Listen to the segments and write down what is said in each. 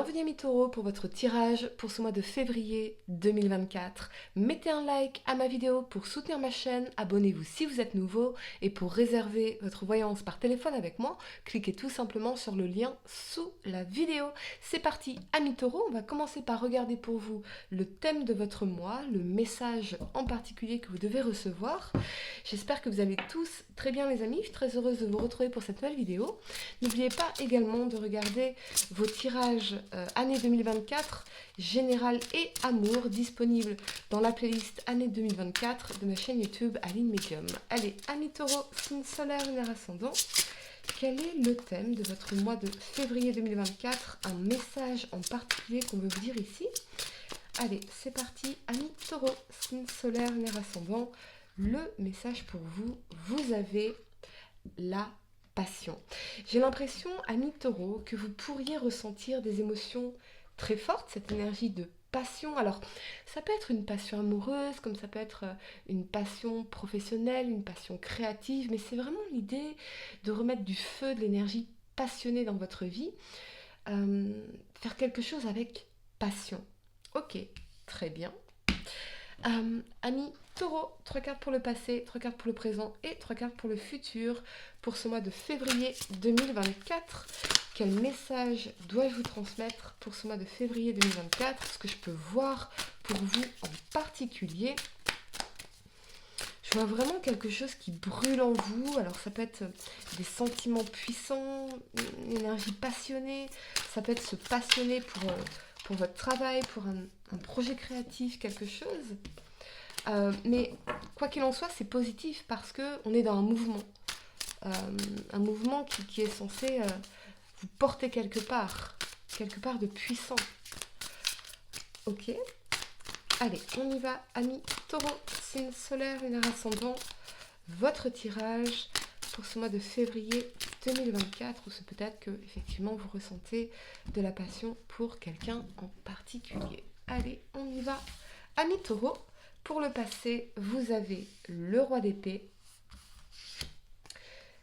Bienvenue amis taureaux pour votre tirage pour ce mois de février 2024. Mettez un like à ma vidéo pour soutenir ma chaîne, abonnez-vous si vous êtes nouveau et pour réserver votre voyance par téléphone avec moi, cliquez tout simplement sur le lien sous la vidéo. C'est parti amis taureaux, on va commencer par regarder pour vous le thème de votre mois, le message en particulier que vous devez recevoir. J'espère que vous allez tous très bien les amis, je suis très heureuse de vous retrouver pour cette nouvelle vidéo. N'oubliez pas également de regarder vos tirages année 2024, général et amour, disponibles dans la playlist année 2024 de ma chaîne YouTube Aline Medium. Allez, amis taureaux, signe solaire, lunaire ascendant, quel est le thème de votre mois de février 2024? Un message en particulier qu'on veut vous dire ici. Allez, c'est parti, amis taureaux, signe solaire, lunaire ascendant, le message pour vous, vous avez la passion. J'ai l'impression, amis taureaux, que vous pourriez ressentir des émotions très fortes, cette énergie de passion. Alors, ça peut être une passion amoureuse, comme ça peut être une passion professionnelle, une passion créative, mais c'est vraiment l'idée de remettre du feu, de l'énergie passionnée dans votre vie, faire quelque chose avec passion. Ok, très bien. Amis taureau, 3 cartes pour le passé, 3 cartes pour le présent et 3 cartes pour le futur pour ce mois de février 2024. Quel message dois-je vous transmettre pour ce mois de février 2024? Ce que je peux voir pour vous en particulier. Je vois vraiment quelque chose qui brûle en vous. Alors ça peut être des sentiments puissants, une énergie passionnée. Ça peut être se passionner pour votre travail, pour un projet créatif, quelque chose. Mais quoi qu'il en soit, c'est positif parce qu'on est dans un mouvement qui est censé vous porter quelque part de puissant. Ok, allez, on y va, amis taureau, signe solaire, lunaire ascendant, votre tirage pour ce mois de février 2024, ou c'est peut-être que effectivement vous ressentez de la passion pour quelqu'un en particulier. Allez, on y va, amis taureau. Pour le passé, vous avez le roi d'épée,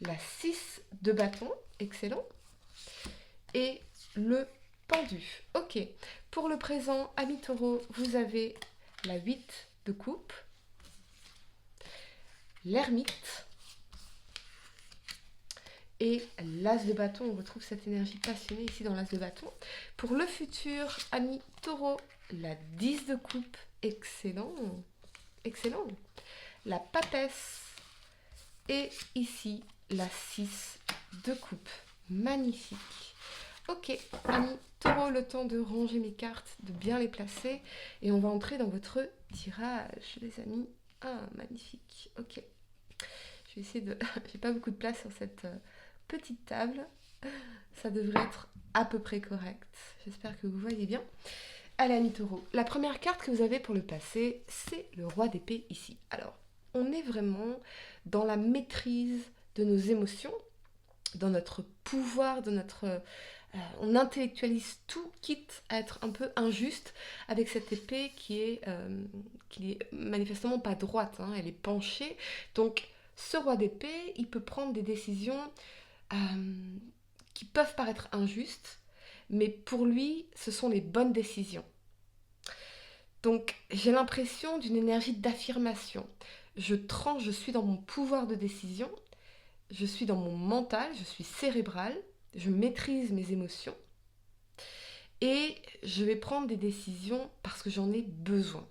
la 6 de bâton, excellent, et le pendu. Ok, pour le présent, amis taureau, vous avez la 8 de coupe, l'ermite, et l'as de bâton. On retrouve cette énergie passionnée ici dans l'as de bâton. Pour le futur, amis taureau, la 10 de coupe, excellent, excellent. La papesse et ici la 6 de coupe, magnifique. Ok, amis taureau, le temps de ranger mes cartes, de bien les placer et on va entrer dans votre tirage, les amis. Ah, magnifique, ok. Je vais essayer de... J'ai pas beaucoup de place sur cette petite table. Ça devrait être à peu près correct. J'espère que vous voyez bien. Allez, amis taureau, la première carte que vous avez pour le passé, c'est le roi d'épée ici. Alors, on est vraiment dans la maîtrise de nos émotions, dans notre pouvoir, on intellectualise tout, quitte à être un peu injuste avec cette épée qui est manifestement pas droite, hein, elle est penchée. Donc, ce roi d'épée, il peut prendre des décisions qui peuvent paraître injustes, mais pour lui, ce sont les bonnes décisions. Donc, j'ai l'impression d'une énergie d'affirmation. Je tranche, je suis dans mon pouvoir de décision, je suis dans mon mental, je suis cérébrale, je maîtrise mes émotions et je vais prendre des décisions parce que j'en ai besoin.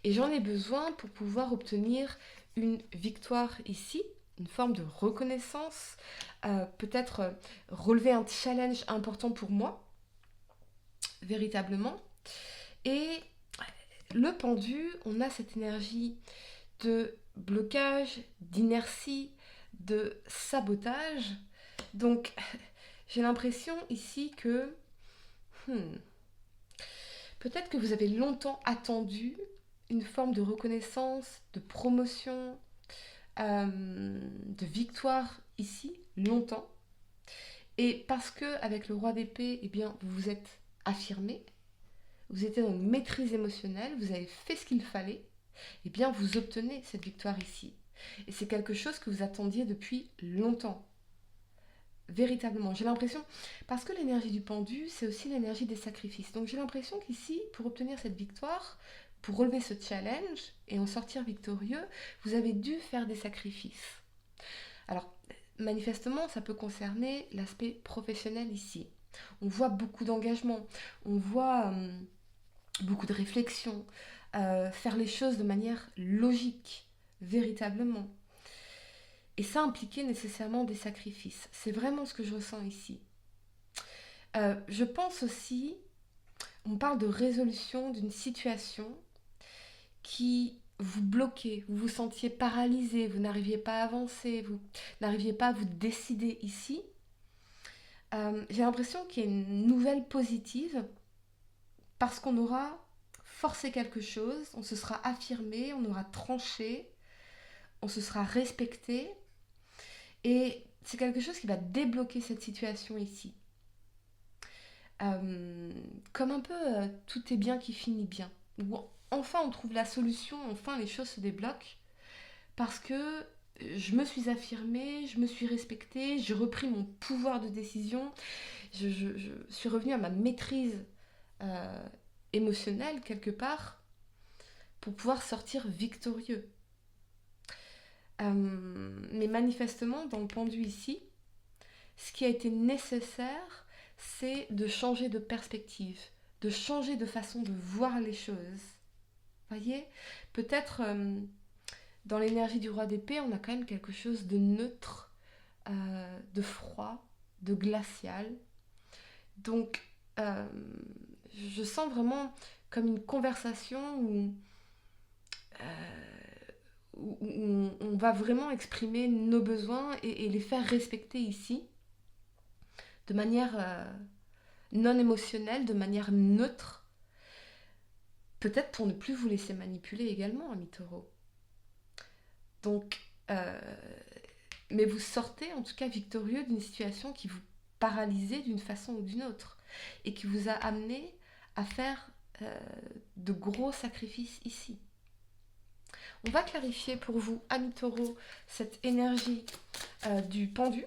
Et j'en ai besoin pour pouvoir obtenir une victoire ici, une forme de reconnaissance, peut-être relever un challenge important pour moi, véritablement. Et le pendu, on a cette énergie de blocage, d'inertie, de sabotage. Donc, j'ai l'impression ici que peut-être que vous avez longtemps attendu une forme de reconnaissance, de promotion, de victoire ici, longtemps. Et parce que avec le roi d'épée, eh bien, vous vous êtes affirmé, vous étiez dans une maîtrise émotionnelle, vous avez fait ce qu'il fallait, eh bien, vous obtenez cette victoire ici. Et c'est quelque chose que vous attendiez depuis longtemps. Véritablement, j'ai l'impression, parce que l'énergie du pendu, c'est aussi l'énergie des sacrifices. Donc j'ai l'impression qu'ici, pour obtenir cette victoire, pour relever ce challenge et en sortir victorieux, vous avez dû faire des sacrifices. Alors, manifestement, ça peut concerner l'aspect professionnel ici. On voit beaucoup d'engagement, on voit beaucoup de réflexion, faire les choses de manière logique, véritablement. Et ça impliquait nécessairement des sacrifices. C'est vraiment ce que je ressens ici. Je pense aussi, on parle de résolution d'une situation qui vous bloquait, vous vous sentiez paralysé, vous n'arriviez pas à avancer, vous n'arriviez pas à vous décider ici. J'ai l'impression qu'il y a une nouvelle positive parce qu'on aura forcé quelque chose, on se sera affirmé, on aura tranché, on se sera respecté et c'est quelque chose qui va débloquer cette situation ici. Comme un peu tout est bien qui finit bien. Enfin on trouve la solution, enfin les choses se débloquent parce que je me suis affirmée, je me suis respectée, j'ai repris mon pouvoir de décision, je suis revenue à ma maîtrise euh, émotionnelle quelque part pour pouvoir sortir victorieux. Mais manifestement, dans le pendu ici, ce qui a été nécessaire, c'est de changer de perspective, de changer de façon de voir les choses. Voyez, peut-être dans l'énergie du roi d'épée, on a quand même quelque chose de neutre, de froid, de glacial. Donc, je sens vraiment comme une conversation où on va vraiment exprimer nos besoins et les faire respecter ici de manière non émotionnelle, de manière neutre. Peut-être pour ne plus vous laisser manipuler également, ami taureau. Donc, mais vous sortez en tout cas victorieux d'une situation qui vous paralysait d'une façon ou d'une autre et qui vous a amené à faire de gros sacrifices ici. On va clarifier pour vous, ami taureau, cette énergie du pendu.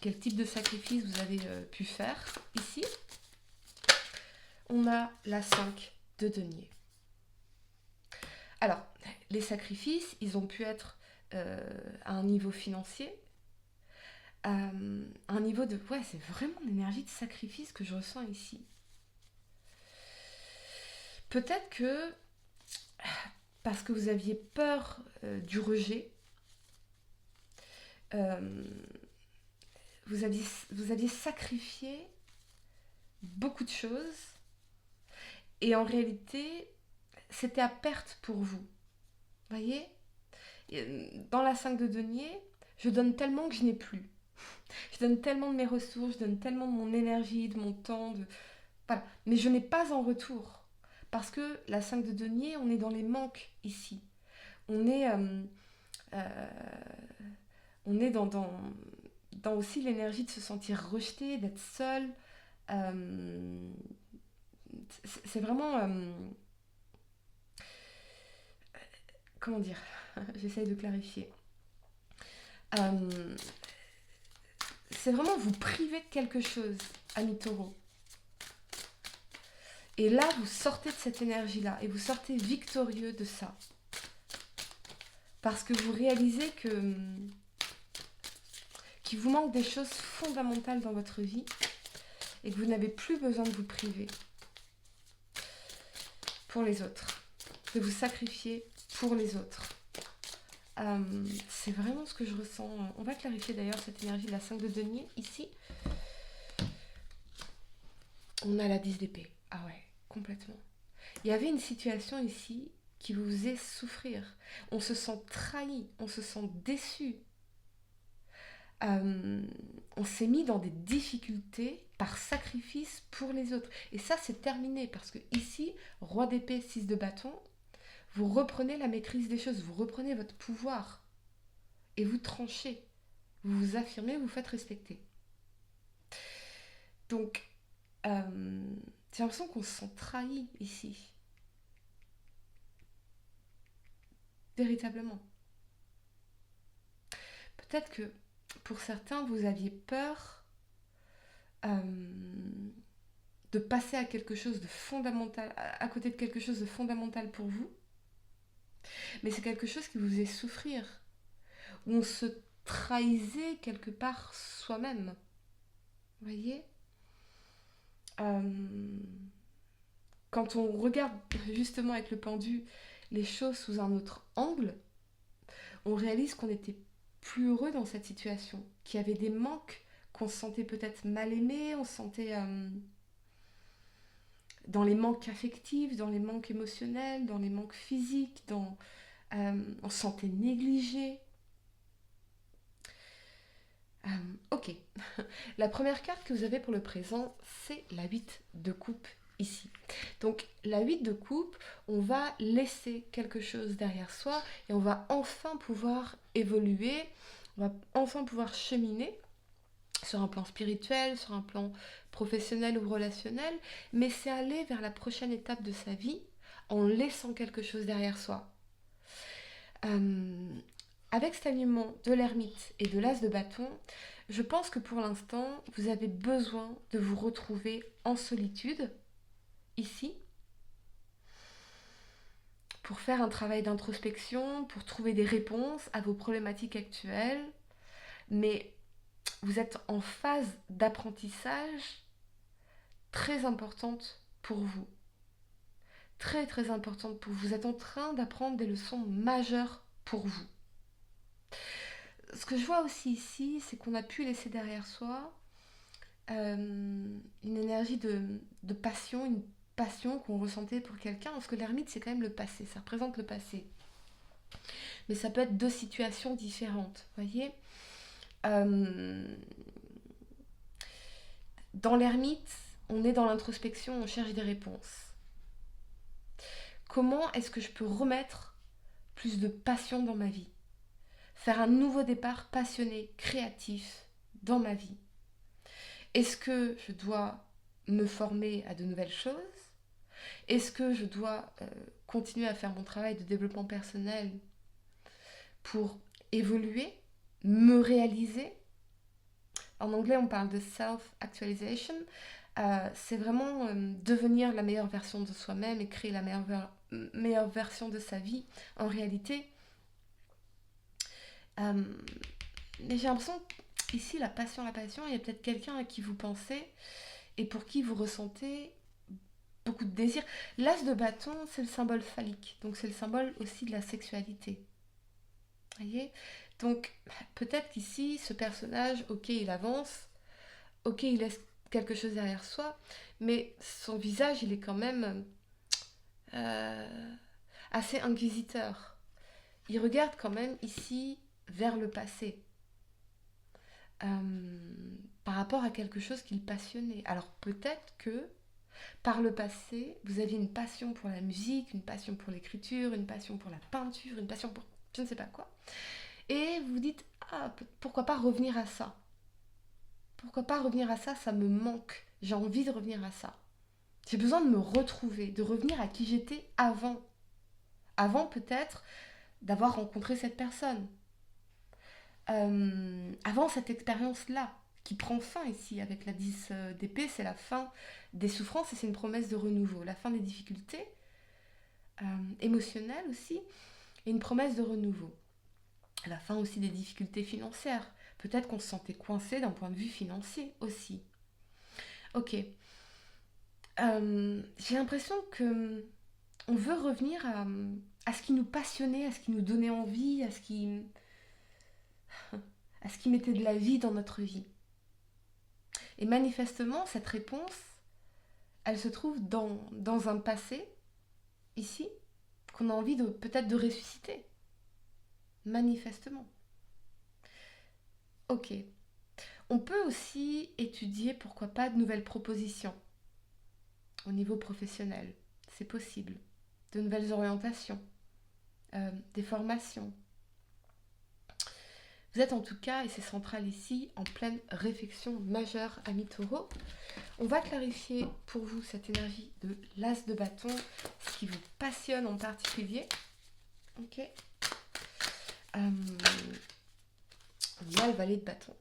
Quel type de sacrifice vous avez pu faire ici. On a la 5 de denier. Alors, les sacrifices, ils ont pu être à un niveau financier, un niveau de... Ouais, c'est vraiment l'énergie de sacrifice que je ressens ici. Peut-être que, parce que vous aviez peur du rejet, vous aviez sacrifié beaucoup de choses, et en réalité, c'était à perte pour vous. Voyez ? Dans la 5 de denier, je donne tellement que je n'ai plus. Je donne tellement de mes ressources, je donne tellement de mon énergie, de mon temps, voilà. Mais je n'ai pas en retour. Parce que la 5 de denier, on est dans les manques ici. On est, on est dans aussi l'énergie de se sentir rejeté, d'être seul. C'est vraiment... comment dire? J'essaye de clarifier. C'est vraiment vous priver de quelque chose, ami taureau. Et là, vous sortez de cette énergie-là et vous sortez victorieux de ça. Parce que vous réalisez qu'il vous manque des choses fondamentales dans votre vie et que vous n'avez plus besoin de vous priver pour les autres, de vous sacrifier pour les autres. C'est vraiment ce que je ressens. On va clarifier d'ailleurs cette énergie de la 5 de denier. Ici, on a la 10 d'épée. Ah ouais, complètement. Il y avait une situation ici qui vous faisait souffrir. On se sent trahi, on se sent déçu. On s'est mis dans des difficultés par sacrifice pour les autres. Et ça, c'est terminé parce que ici, roi d'épée, 6 de bâton, vous reprenez la maîtrise des choses, vous reprenez votre pouvoir et vous tranchez. Vous vous affirmez, vous vous faites respecter. Donc, j'ai l'impression qu'on se sent trahi ici. Véritablement. Peut-être que pour certains, vous aviez peur euh, de passer à quelque chose de fondamental, à côté de quelque chose de fondamental pour vous, mais c'est quelque chose qui vous faisait souffrir, où on se trahissait quelque part soi-même. Vous voyez Quand on regarde justement avec le pendu les choses sous un autre angle, on réalise qu'on était plus heureux dans cette situation, qu'il y avait des manques, qu'on se sentait peut-être mal aimé, on se sentait dans les manques affectifs, dans les manques émotionnels, dans les manques physiques, on se sentait négligé. Ok, la première carte que vous avez pour le présent, c'est la 8 de coupe ici. Donc la 8 de coupe, on va laisser quelque chose derrière soi et on va enfin pouvoir évoluer, on va enfin pouvoir cheminer sur un plan spirituel, sur un plan professionnel ou relationnel, mais c'est aller vers la prochaine étape de sa vie en laissant quelque chose derrière soi. Avec cet alignement de l'ermite et de l'as de bâton, je pense que pour l'instant, vous avez besoin de vous retrouver en solitude, ici, pour faire un travail d'introspection, pour trouver des réponses à vos problématiques actuelles, mais vous êtes en phase d'apprentissage très importante pour vous. Très très importante pour vous. Vous êtes en train d'apprendre des leçons majeures pour vous. Ce que je vois aussi ici, c'est qu'on a pu laisser derrière soi une énergie de passion, une passion qu'on ressentait pour quelqu'un, parce que l'ermite, c'est quand même le passé, ça représente le passé. Mais ça peut être deux situations différentes, vous voyez. Dans l'ermite, on est dans l'introspection, on cherche des réponses. Comment est-ce que je peux remettre plus de passion dans ma vie ? Faire un nouveau départ passionné, créatif dans ma vie. Est-ce que je dois me former à de nouvelles choses ? Est-ce que je dois continuer à faire mon travail de développement personnel pour évoluer, me réaliser ? En anglais, on parle de self-actualization. C'est vraiment devenir la meilleure version de soi-même et créer la meilleure version de sa vie en réalité. Mais j'ai l'impression ici, la passion, il y a peut-être quelqu'un à qui vous pensez et pour qui vous ressentez beaucoup de désir. L'as de bâton, c'est le symbole phallique, donc c'est le symbole aussi de la sexualité. Vous voyez ? Donc peut-être qu'ici, ce personnage, ok, il avance, ok, il laisse quelque chose derrière soi, mais son visage, il est quand même assez inquisiteur. Il regarde quand même ici vers le passé. Par rapport à quelque chose qui le passionnait. Alors peut-être que par le passé, vous aviez une passion pour la musique, une passion pour l'écriture, une passion pour la peinture, une passion pour je ne sais pas quoi. Et vous dites, ah, pourquoi pas revenir à ça ? Pourquoi pas revenir à ça ? Ça me manque. J'ai envie de revenir à ça. J'ai besoin de me retrouver, de revenir à qui j'étais avant. Avant peut-être d'avoir rencontré cette personne. Avant cette expérience-là, qui prend fin ici avec la 10 d'épée, c'est la fin des souffrances et c'est une promesse de renouveau. La fin des difficultés émotionnelles aussi et une promesse de renouveau. La fin aussi des difficultés financières. Peut-être qu'on se sentait coincé d'un point de vue financier aussi. Ok. J'ai l'impression que on veut revenir à ce qui nous passionnait, à ce qui nous donnait envie, à ce qui mettait de la vie dans notre vie. Et manifestement, cette réponse, elle se trouve dans un passé, ici, qu'on a envie peut-être de ressusciter. Manifestement. Ok. On peut aussi étudier, pourquoi pas, de nouvelles propositions au niveau professionnel. C'est possible. De nouvelles orientations, des formations. Vous êtes en tout cas, et c'est central ici, en pleine réflexion majeure, amis taureaux. On va clarifier pour vous cette énergie de l'as de bâton, ce qui vous passionne en particulier. Ok. On a le valet de bâton.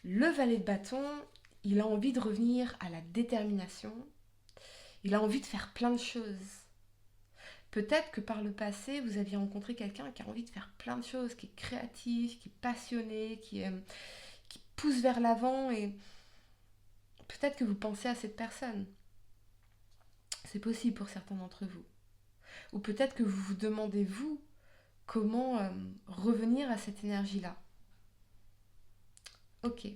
Le valet de bâton, il a envie de revenir à la détermination. Il a envie de faire plein de choses. Peut-être que par le passé, vous aviez rencontré quelqu'un qui a envie de faire plein de choses, qui est créatif, qui est passionné, qui pousse vers l'avant, et peut-être que vous pensez à cette personne. C'est possible pour certains d'entre vous. Ou peut-être que vous vous demandez, vous, comment revenir à cette énergie-là. Ok.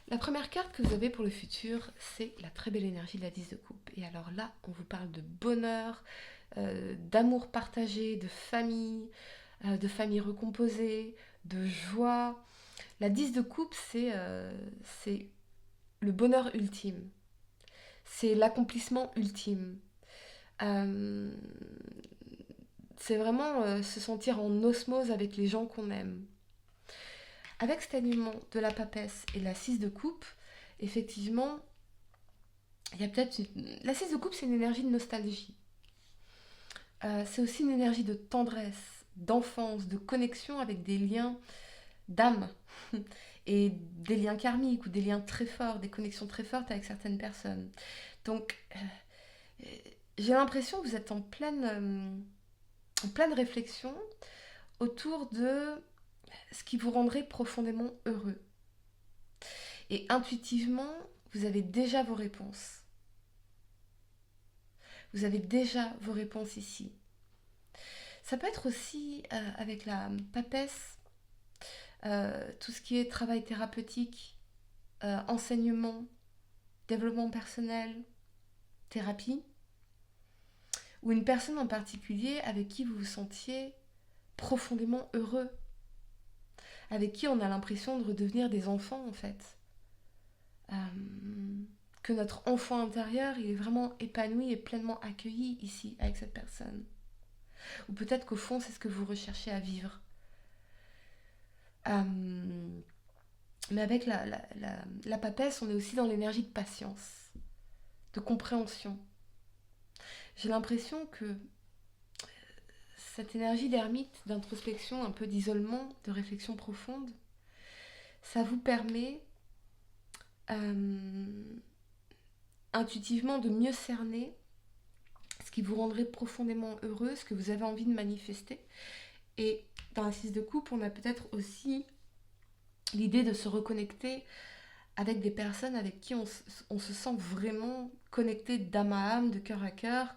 La première carte que vous avez pour le futur, c'est la très belle énergie de la 10 de coupe. Et alors là, on vous parle de bonheur, d'amour partagé, de famille recomposée, de joie. La 10 de coupe, c'est le bonheur ultime. C'est l'accomplissement ultime. Euh, c'est vraiment se sentir en osmose avec les gens qu'on aime. Avec cet alignement de la papesse et la 6 de coupe, effectivement, il y a peut-être... La 6 de coupe, c'est une énergie de nostalgie. C'est aussi une énergie de tendresse, d'enfance, de connexion avec des liens d'âme et des liens karmiques ou des liens très forts, des connexions très fortes avec certaines personnes. Donc, j'ai l'impression que vous êtes en pleine réflexion autour de ce qui vous rendrait profondément heureux. Et intuitivement, vous avez déjà vos réponses. Vous avez déjà vos réponses ici. Ça peut être aussi avec la papesse, tout ce qui est travail thérapeutique, enseignement, développement personnel, thérapie, ou une personne en particulier avec qui vous vous sentiez profondément heureux, avec qui on a l'impression de redevenir des enfants en fait. Que notre enfant intérieur il est vraiment épanoui et pleinement accueilli ici avec cette personne. Ou peut-être qu'au fond c'est ce que vous recherchez à vivre. Mais avec la papesse, on est aussi dans l'énergie de patience, de compréhension. J'ai l'impression que cette énergie d'ermite, d'introspection, un peu d'isolement, de réflexion profonde, ça vous permet intuitivement de mieux cerner ce qui vous rendrait profondément heureux, ce que vous avez envie de manifester. Et dans la 6 de coupe, on a peut-être aussi l'idée de se reconnecter avec des personnes avec qui on se sent vraiment connecté d'âme à âme, de cœur à cœur.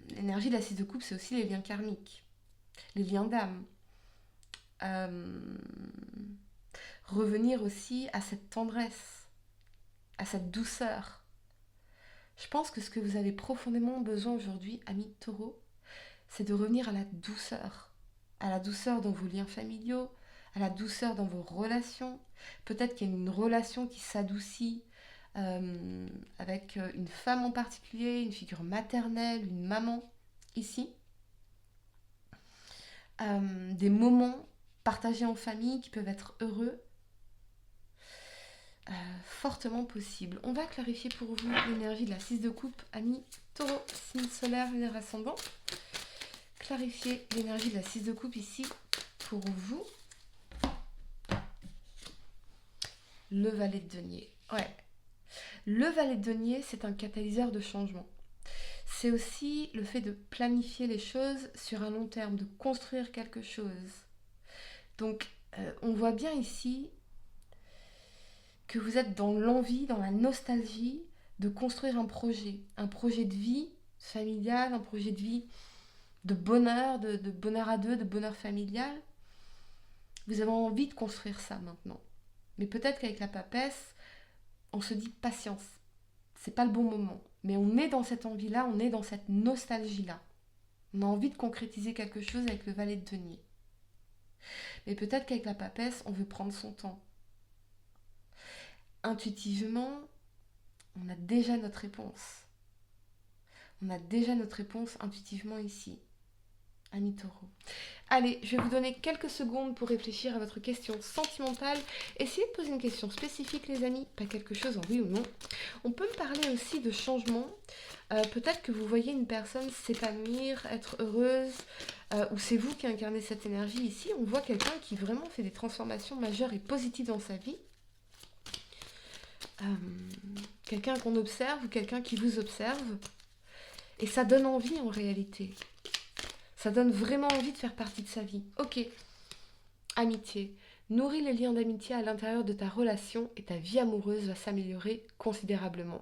L'énergie de la 6 de coupe, c'est aussi les liens karmiques, les liens d'âme. Revenir aussi à cette tendresse, à cette douceur. Je pense que ce que vous avez profondément besoin aujourd'hui, amis taureaux, c'est de revenir à la douceur dans vos liens familiaux, à la douceur dans vos relations. Peut-être qu'il y a une relation qui s'adoucit avec une femme en particulier, une figure maternelle, une maman, ici. Des moments partagés en famille qui peuvent être heureux. Fortement possible. On va clarifier pour vous l'énergie de la 6 de coupe, amis taureau, signe solaire, lunaire ascendant. Clarifier l'énergie de la 6 de coupe ici pour vous. Le valet de denier. Ouais. Le valet de denier, c'est un catalyseur de changement. C'est aussi le fait de planifier les choses sur un long terme, de construire quelque chose. Donc, on voit bien ici que vous êtes dans l'envie, dans la nostalgie de construire un projet de vie familial, un projet de vie de bonheur, de bonheur à deux, de bonheur familial. Vous avez envie de construire ça maintenant. Mais peut-être qu'avec la papesse, on se dit patience. C'est pas le bon moment. Mais on est dans cette envie-là, on est dans cette nostalgie-là. On a envie de concrétiser quelque chose avec le valet de denier. Mais peut-être qu'avec la papesse, on veut prendre son temps. Intuitivement, on a déjà notre réponse. On a déjà notre réponse intuitivement ici. Ami Taureau. Allez, je vais vous donner quelques secondes pour réfléchir à votre question sentimentale. Essayez de poser une question spécifique, les amis, pas quelque chose en oui ou non. On peut me parler aussi de changement. Peut-être que vous voyez une personne s'épanouir, être heureuse, ou c'est vous qui incarnez cette énergie ici. On voit quelqu'un qui vraiment fait des transformations majeures et positives dans sa vie. Quelqu'un qu'on observe ou quelqu'un qui vous observe. Et ça donne envie en réalité. Ça donne vraiment envie de faire partie de sa vie. Ok, amitié. Nourris les liens d'amitié à l'intérieur de ta relation et ta vie amoureuse va s'améliorer considérablement.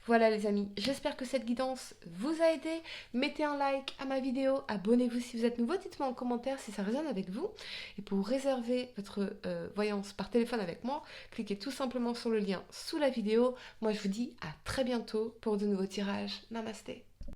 Voilà les amis, j'espère que cette guidance vous a aidé. Mettez un like à ma vidéo, abonnez-vous si vous êtes nouveau, dites-moi en commentaire si ça résonne avec vous. Et pour réserver votre voyance par téléphone avec moi, cliquez tout simplement sur le lien sous la vidéo. Moi je vous dis à très bientôt pour de nouveaux tirages. Namasté.